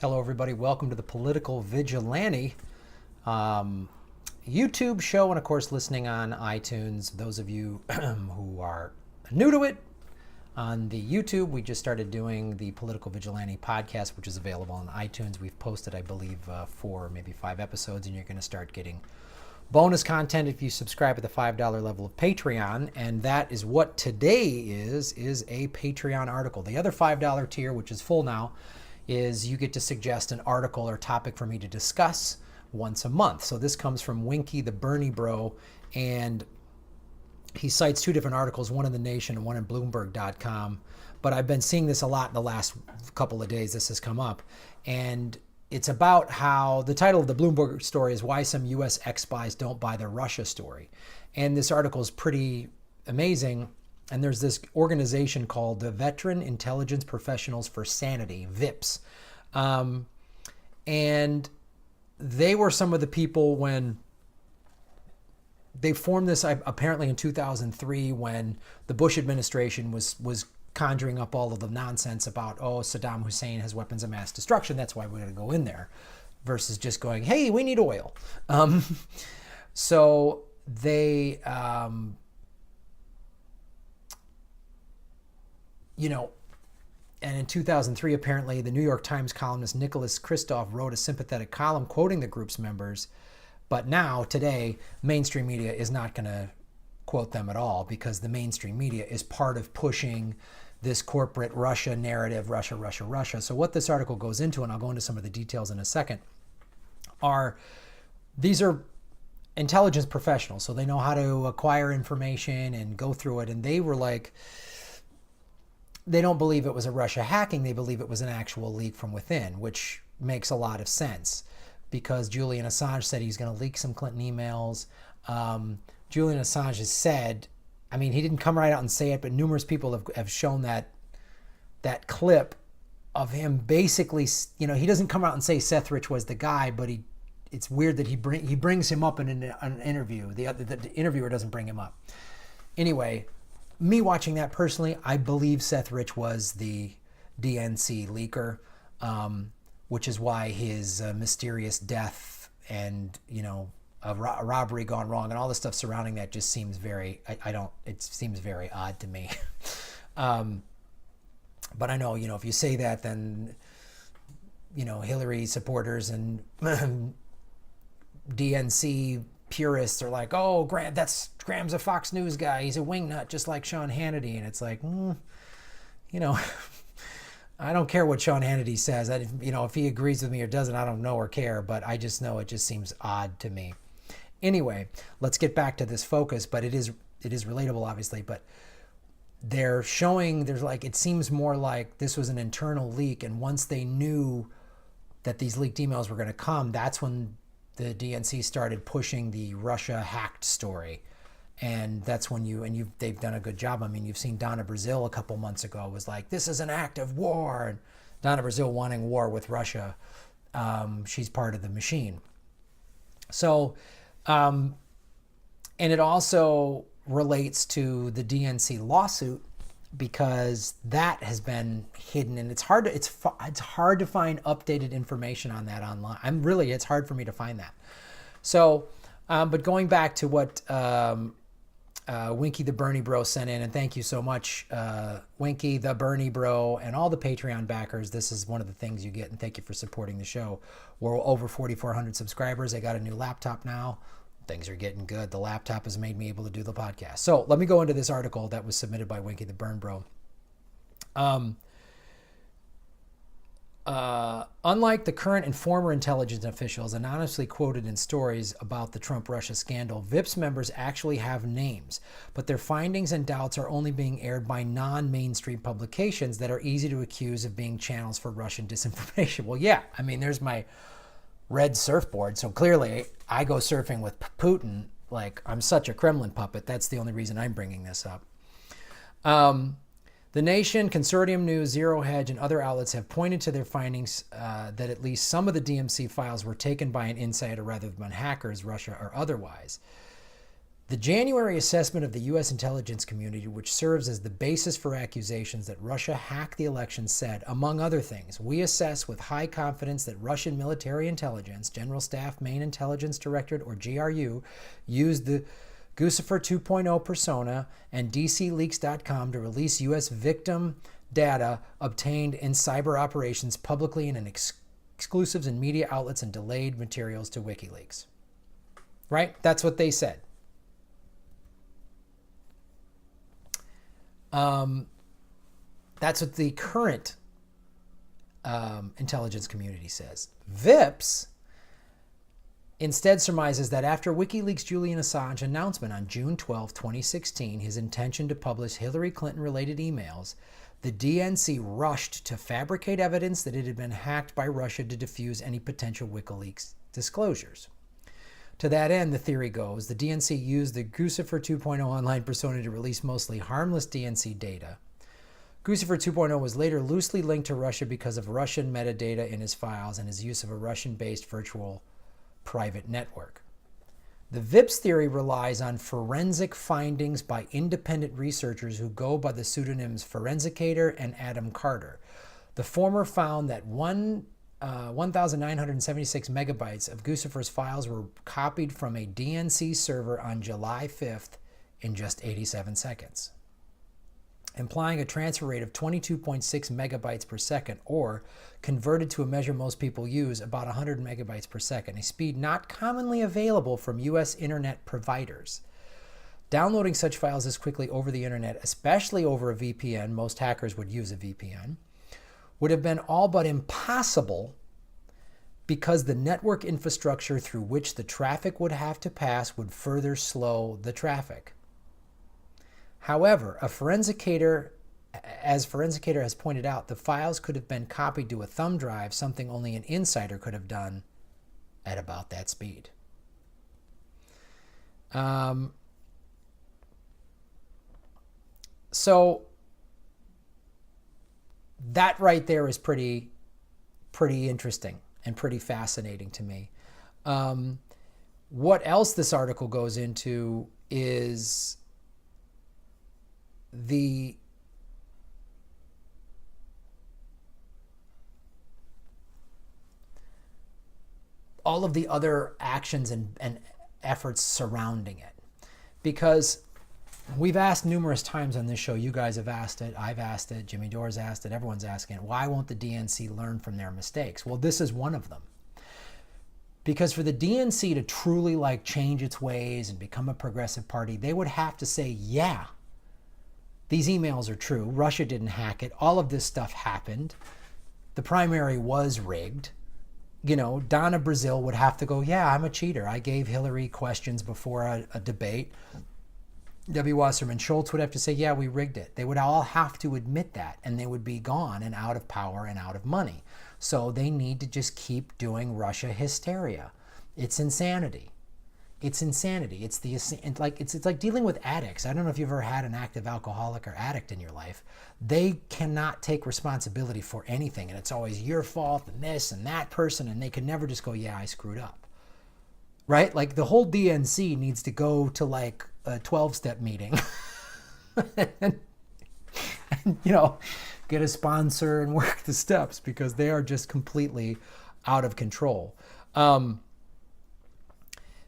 Hello, everybody. Welcome to the Political Vigilante YouTube show, and of course, listening on iTunes. Those of you who are new to it, on the YouTube, we just started doing the Political Vigilante podcast, which is available on iTunes. We've posted, I believe, 4, maybe 5 episodes, and you're going to start getting bonus content if you subscribe at the $5 level of Patreon. And that is what today is a Patreon article. The other $5 tier, which is full now, is you get to suggest an article or topic for me to discuss once a month. So this comes from Winky, the Bernie bro, and he cites 2 different articles, one in the Nation and one in Bloomberg.com. But I've been seeing this a lot in the last couple of days. This has come up. And it's about how the title of the Bloomberg story is Why Some U.S. Ex-Spies Don't Buy the Russia Story. And this article is pretty amazing. And there's this organization called the Veteran Intelligence Professionals for Sanity, VIPS. And they were some of the people when they formed this, apparently in 2003, when the Bush administration was conjuring up all of the nonsense about, oh, Saddam Hussein has weapons of mass destruction, that's why we're going to go in there, versus just going, hey, we need oil. So they... and in 2003, apparently, the New York Times columnist Nicholas Kristof wrote a sympathetic column quoting the group's members. But now, today, mainstream media is not going to quote them at all, because the mainstream media is part of pushing this corporate Russia narrative, Russia, Russia, Russia. So what this article goes into, and I'll go into some of the details in a second, these are intelligence professionals. So they know how to acquire information and go through it. And they were like... they don't believe it was a Russia hacking. They believe it was an actual leak from within, which makes a lot of sense because Julian Assange said he's going to leak some Clinton emails. Julian Assange has said, I mean, he didn't come right out and say it, but numerous people have shown that clip of him basically, he doesn't come out and say Seth Rich was the guy, but it's weird that he brings him up in an interview. The interviewer doesn't bring him up. Anyway, me watching that personally, I believe Seth Rich was the DNC leaker, which is why his mysterious death and, a robbery gone wrong and all the stuff surrounding that just seems very, it seems very odd to me. But I know, if you say that, then, Hillary supporters and DNC purists are like, oh, Graham's a Fox News guy. He's a wingnut just like Sean Hannity. And it's like, I don't care what Sean Hannity says. If he agrees with me or doesn't, I don't know or care. But I just know it just seems odd to me. Anyway, let's get back to this focus. But it is relatable, obviously. But they're showing, it seems more like this was an internal leak. And once they knew that these leaked emails were going to come, that's when the DNC started pushing the Russia hacked story. And that's when they've done a good job. I mean, you've seen Donna Brazile a couple months ago was like, this is an act of war. And Donna Brazile wanting war with Russia. She's part of the machine. So, and it also relates to the DNC lawsuit, because that has been hidden, and it's hard to find updated information on that online. It's hard for me to find that. So, but going back to what Winky the Bernie bro sent in, and thank you so much, Winky the Bernie bro, and all the Patreon backers. This is one of the things you get, and thank you for supporting the show. We're over 4,400 subscribers. I got a new laptop now. Things are getting good. The laptop has made me able to do the podcast. So let me go into this article that was submitted by Winky the Burn Bro. Unlike the current and former intelligence officials anonymously quoted in stories about the Trump-Russia scandal, VIPS members actually have names, but their findings and doubts are only being aired by non-mainstream publications that are easy to accuse of being channels for Russian disinformation. Well, yeah, I mean, there's my red surfboard. So clearly I go surfing with Putin. Like, I'm such a Kremlin puppet. That's the only reason I'm bringing this up. The Nation, Consortium News, Zero Hedge, and other outlets have pointed to their findings that at least some of the DMC files were taken by an insider rather than hackers, Russia or otherwise. The January assessment of the U.S. intelligence community, which serves as the basis for accusations that Russia hacked the election, said, among other things, we assess with high confidence that Russian military intelligence, General Staff Main Intelligence Directorate, or GRU, used the Guccifer 2.0 persona and DCLeaks.com to release U.S. victim data obtained in cyber operations publicly in exclusives in media outlets and delayed materials to WikiLeaks. Right? That's what they said. That's what the current intelligence community says. VIPS instead surmises that after WikiLeaks' Julian Assange announcement on June 12, 2016, his intention to publish Hillary Clinton-related emails, the DNC rushed to fabricate evidence that it had been hacked by Russia to defuse any potential WikiLeaks disclosures. To that end, the theory goes, the DNC used the Guccifer 2.0 online persona to release mostly harmless DNC data. Guccifer 2.0 was later loosely linked to Russia because of Russian metadata in his files and his use of a Russian-based virtual private network. The VIPS theory relies on forensic findings by independent researchers who go by the pseudonyms Forensicator and Adam Carter. The former found that 1,976 megabytes of Guccifer's files were copied from a DNC server on July 5th in just 87 seconds, implying a transfer rate of 22.6 megabytes per second, or, converted to a measure most people use, about 100 megabytes per second, a speed not commonly available from U.S. internet providers. Downloading such files this quickly over the internet, especially over a VPN, most hackers would use a VPN, would have been all but impossible because the network infrastructure through which the traffic would have to pass would further slow the traffic. However, as Forensicator has pointed out, the files could have been copied to a thumb drive, something only an insider could have done at about that speed. So that right there is pretty interesting and pretty fascinating to me. What else this article goes into is all of the other actions and efforts surrounding it. Because we've asked numerous times on this show, you guys have asked it, I've asked it, Jimmy Dore's asked it, everyone's asking it, why won't the DNC learn from their mistakes? Well, this is one of them. Because for the DNC to truly change its ways and become a progressive party, they would have to say, yeah, these emails are true. Russia didn't hack it. All of this stuff happened. The primary was rigged. Donna Brazile would have to go, yeah, I'm a cheater. I gave Hillary questions before a debate. W. Wasserman Schultz would have to say, yeah, we rigged it. They would all have to admit that, and they would be gone and out of power and out of money. So they need to just keep doing Russia hysteria. It's insanity. It's insanity. It's like dealing with addicts. I don't know if you've ever had an active alcoholic or addict in your life. They cannot take responsibility for anything, and it's always your fault and this and that person, and they can never just go, yeah, I screwed up. Right? The whole DNC needs to go to a 12-step meeting and get a sponsor and work the steps, because they are just completely out of control.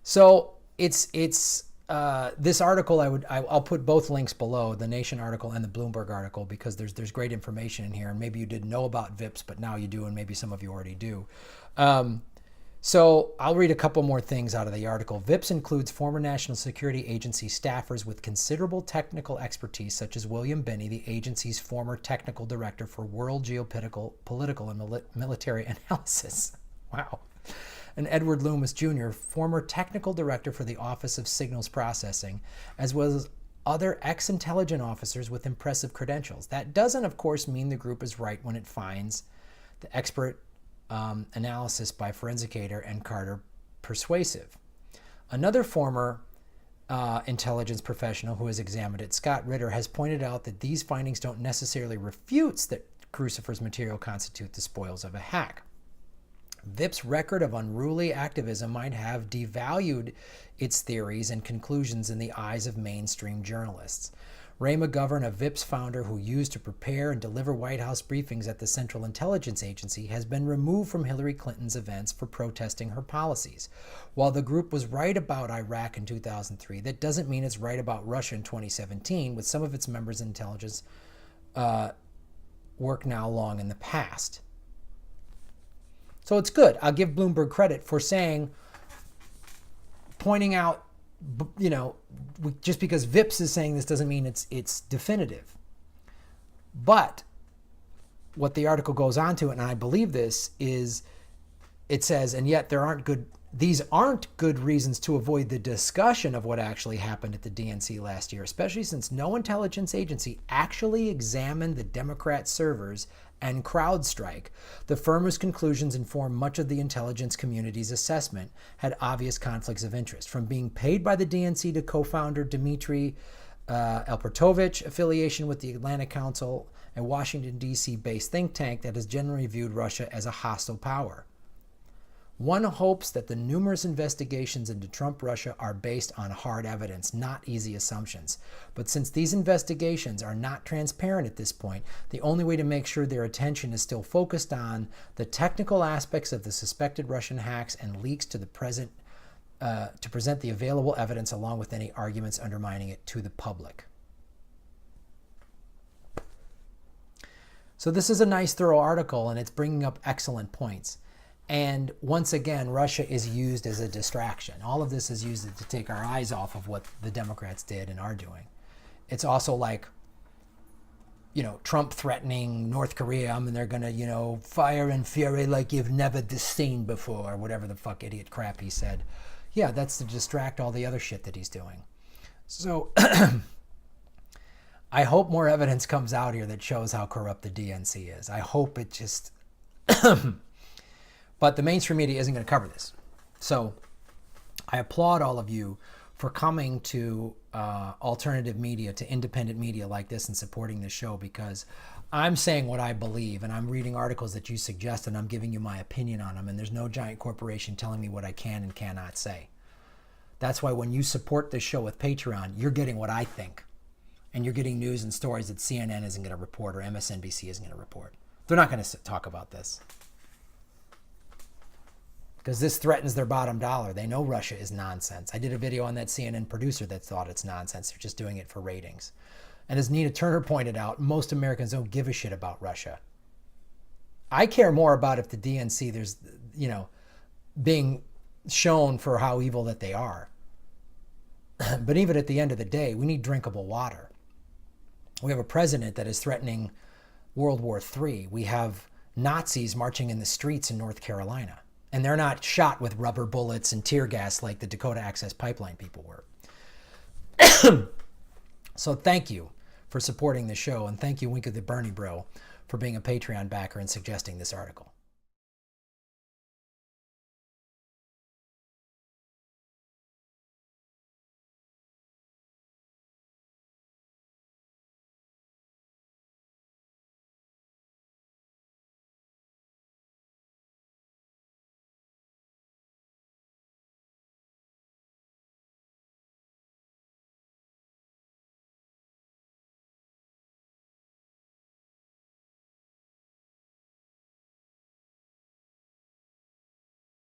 So it's this article, I'll put both links below, the Nation article and the Bloomberg article, because there's great information in here, and maybe you didn't know about VIPs, but now you do, and maybe some of you already do. So I'll read a couple more things out of the article. VIPS includes former National Security Agency staffers with considerable technical expertise, such as William Binney, the agency's former technical director for world geopolitical and military analysis. Wow. And Edward Loomis Jr., former technical director for the Office of Signals Processing, as well as other ex-intelligence officers with impressive credentials. That doesn't, of course, mean the group is right when it finds the expert analysis by Forensicator and Carter persuasive. Another former intelligence professional who has examined it, Scott Ritter, has pointed out that these findings don't necessarily refute that Guccifer's material constitute the spoils of a hack. VIP's record of unruly activism might have devalued its theories and conclusions in the eyes of mainstream journalists. Ray McGovern, a VIP's founder who used to prepare and deliver White House briefings at the Central Intelligence Agency, has been removed from Hillary Clinton's events for protesting her policies. While the group was right about Iraq in 2003, that doesn't mean it's right about Russia in 2017, with some of its members' intelligence work now long in the past. So it's good. I'll give Bloomberg credit for pointing out, just because VIPS is saying this doesn't mean it's definitive. But what the article goes on to, and I believe this, is it says, and yet these aren't good reasons to avoid the discussion of what actually happened at the DNC last year, especially since no intelligence agency actually examined the Democrat servers and CrowdStrike. The firm's conclusions inform much of the intelligence community's assessment had obvious conflicts of interest, from being paid by the DNC to co-founder Dmitry Elpertovich, affiliation with the Atlantic Council, a Washington, D.C.-based think tank that has generally viewed Russia as a hostile power. One hopes that the numerous investigations into Trump Russia are based on hard evidence, not easy assumptions. But since these investigations are not transparent at this point, the only way to make sure their attention is still focused on the technical aspects of the suspected Russian hacks and leaks to present the available evidence along with any arguments undermining it to the public. So this is a nice, thorough article, and it's bringing up excellent points. And once again, Russia is used as a distraction. All of this is used to take our eyes off of what the Democrats did and are doing. It's also like, Trump threatening North Korea, and they're going to, fire and fury like you've never seen before, or whatever the fuck idiot crap he said. Yeah, that's to distract all the other shit that he's doing. So I hope more evidence comes out here that shows how corrupt the DNC is. I hope it just... But the mainstream media isn't going to cover this. So I applaud all of you for coming to alternative media, to independent media like this, and supporting this show, because I'm saying what I believe, and I'm reading articles that you suggest, and I'm giving you my opinion on them, and there's no giant corporation telling me what I can and cannot say. That's why when you support this show with Patreon, you're getting what I think. And you're getting news and stories that CNN isn't going to report or MSNBC isn't going to report. They're not going to talk about this, because this threatens their bottom dollar. They know Russia is nonsense. I did a video on that CNN producer that thought it's nonsense. They're just doing it for ratings. And as Nina Turner pointed out, most Americans don't give a shit about Russia. I care more about if the DNC, there's, being shown for how evil that they are. But even at the end of the day, we need drinkable water. We have a president that is threatening World War III. We have Nazis marching in the streets in North Carolina. And they're not shot with rubber bullets and tear gas like the Dakota Access Pipeline people were. So thank you for supporting the show. And thank you, Winky the Bernie Bro, for being a Patreon backer and suggesting this article.